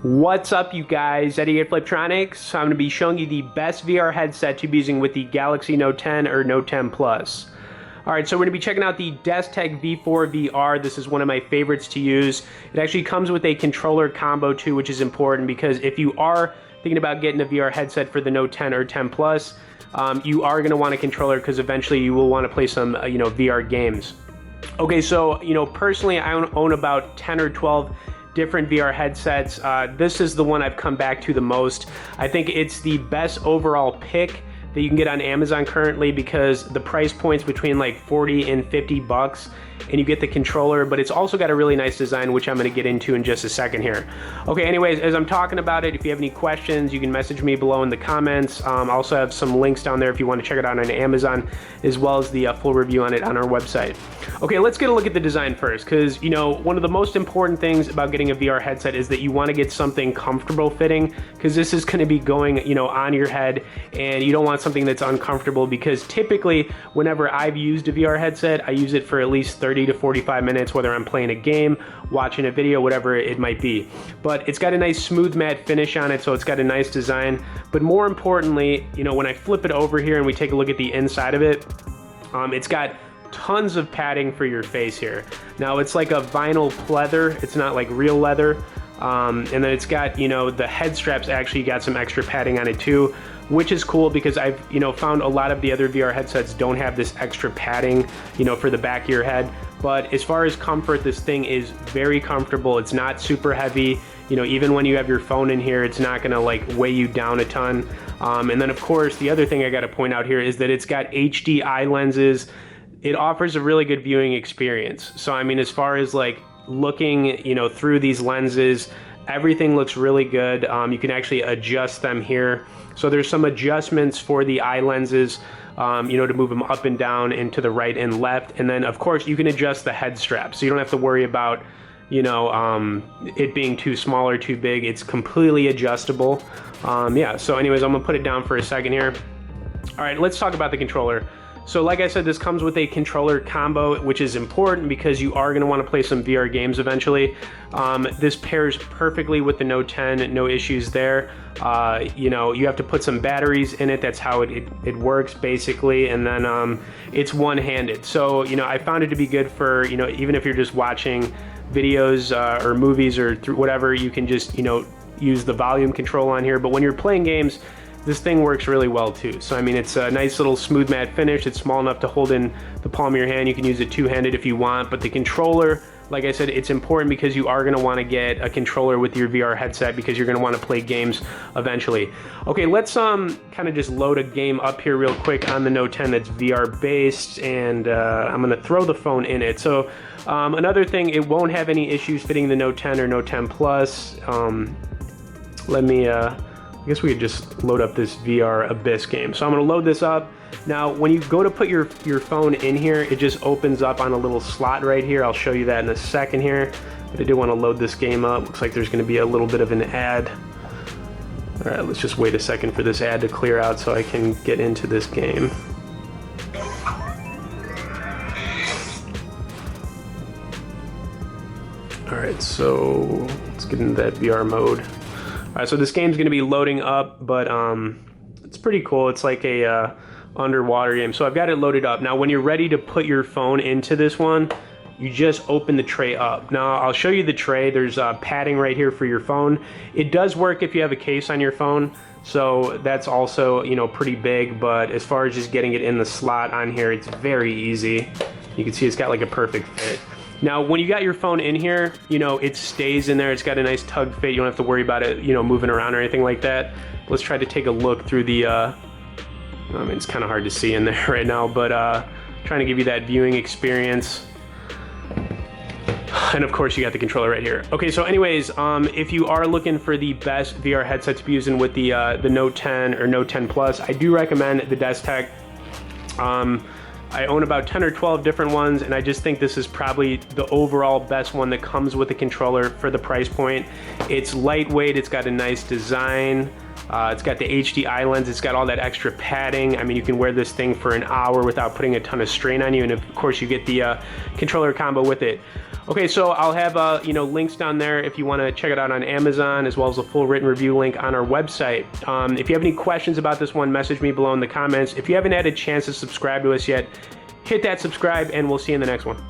What's up, you guys? Eddie at Fliptroniks. I'm going to be showing you the best VR headset to be using with the Galaxy Note 10 or Note 10 Plus. Alright, so we're going to be checking out the Desktech V4 VR. This is one of my favorites to use. It actually comes with a controller combo too, which is important because if you are thinking about getting a VR headset for the Note 10 or 10 Plus, you are going to want a controller because eventually you will want to play some VR games. Okay, so personally I own about 10 or 12 different VR headsets. This is the one I've come back to the most. I think it's the best overall pick that you can get on Amazon currently because the price point's between like 40 and 50 bucks and you get the controller, but it's also got a really nice design, which I'm going to get into in just a second here. Okay, anyways, as I'm talking about it, if you have any questions, you can message me below in the comments. I also have some links down there if you want to check it out on Amazon, as well as the full review on it on our website. Okay, let's get a look at the design first, because one of the most important things about getting a VR headset is that you want to get something comfortable fitting, because this is going to be going on your head, and you don't want something that's uncomfortable, because typically whenever I've used a VR headset, I use it for at least 30 to 45 minutes, whether I'm playing a game, watching a video, whatever it might be. But it's got a nice smooth matte finish on it, so it's got a nice design. But more importantly, when I flip it over here and we take a look at the inside of it, it's got tons of padding for your face here. Now it's like a vinyl pleather, it's not like real leather. And then it's got, the head straps actually got some extra padding on it too, which is cool because I've, found a lot of the other VR headsets don't have this extra padding, for the back of your head. But as far as comfort, this thing is very comfortable. It's not super heavy. Even when you have your phone in here, it's not gonna like weigh you down a ton. And then of course, the other thing I gotta point out here is that it's got HD eye lenses. It offers a really good viewing experience. So I mean, as far as like looking, through these lenses, everything looks really good. You can actually adjust them here. So there's some adjustments for the eye lenses, to move them up and down and to the right and left. And then of course you can adjust the head strap. So you don't have to worry about, it being too small or too big. It's completely adjustable. Yeah, so anyways, I'm gonna put it down for a second here. All right, let's talk about the controller. So like I said, this comes with a controller combo, which is important because you are going to want to play some VR games eventually. This pairs perfectly with the Note 10, no issues there. You have to put some batteries in it. That's how it works basically. And then it's one-handed. So, I found it to be good for, even if you're just watching videos or movies or whatever, you can just, use the volume control on here. But when you're playing games, this thing works really well too. So I mean, it's a nice little smooth matte finish. It's small enough to hold in the palm of your hand. You can use it two-handed if you want, but the controller, like I said, it's important because you are gonna wanna get a controller with your VR headset because you're gonna wanna play games eventually. Okay, let's kind of just load a game up here real quick on the Note 10 that's VR based, and I'm gonna throw the phone in it. So another thing, it won't have any issues fitting the Note 10 or Note 10 Plus. I guess we could just load up this VR Abyss game. So I'm gonna load this up. Now, when you go to put your phone in here, it just opens up on a little slot right here. I'll show you that in a second here. But I do wanna load this game up. Looks like there's gonna be a little bit of an ad. All right, let's just wait a second for this ad to clear out so I can get into this game. All right, so let's get into that VR mode. All right, so this game's gonna be loading up, but it's pretty cool. It's like a underwater game. So I've got it loaded up. Now, when you're ready to put your phone into this one, you just open the tray up. Now, I'll show you the tray. There's padding right here for your phone. It does work if you have a case on your phone. So that's also, pretty big, but as far as just getting it in the slot on here, it's very easy. You can see it's got like a perfect fit. Now, when you got your phone in here, it stays in there. It's got a nice tug fit. You don't have to worry about it, moving around or anything like that. Let's try to take a look through the, I mean, it's kind of hard to see in there right now, but trying to give you that viewing experience. And of course, you got the controller right here. Okay, so anyways, if you are looking for the best VR headset to be using with the Note 10 or Note 10 Plus, I do recommend the Desktech. I own about 10 or 12 different ones, and I just think this is probably the overall best one that comes with a controller for the price point. It's lightweight, it's got a nice design, it's got the HD eye lens, it's got all that extra padding. I mean, you can wear this thing for an hour without putting a ton of strain on you, and of course you get the controller combo with it. Okay, so I'll have links down there if you want to check it out on Amazon, as well as a full written review link on our website. If you have any questions about this one, message me below in the comments. If you haven't had a chance to subscribe to us yet, hit that subscribe, and we'll see you in the next one.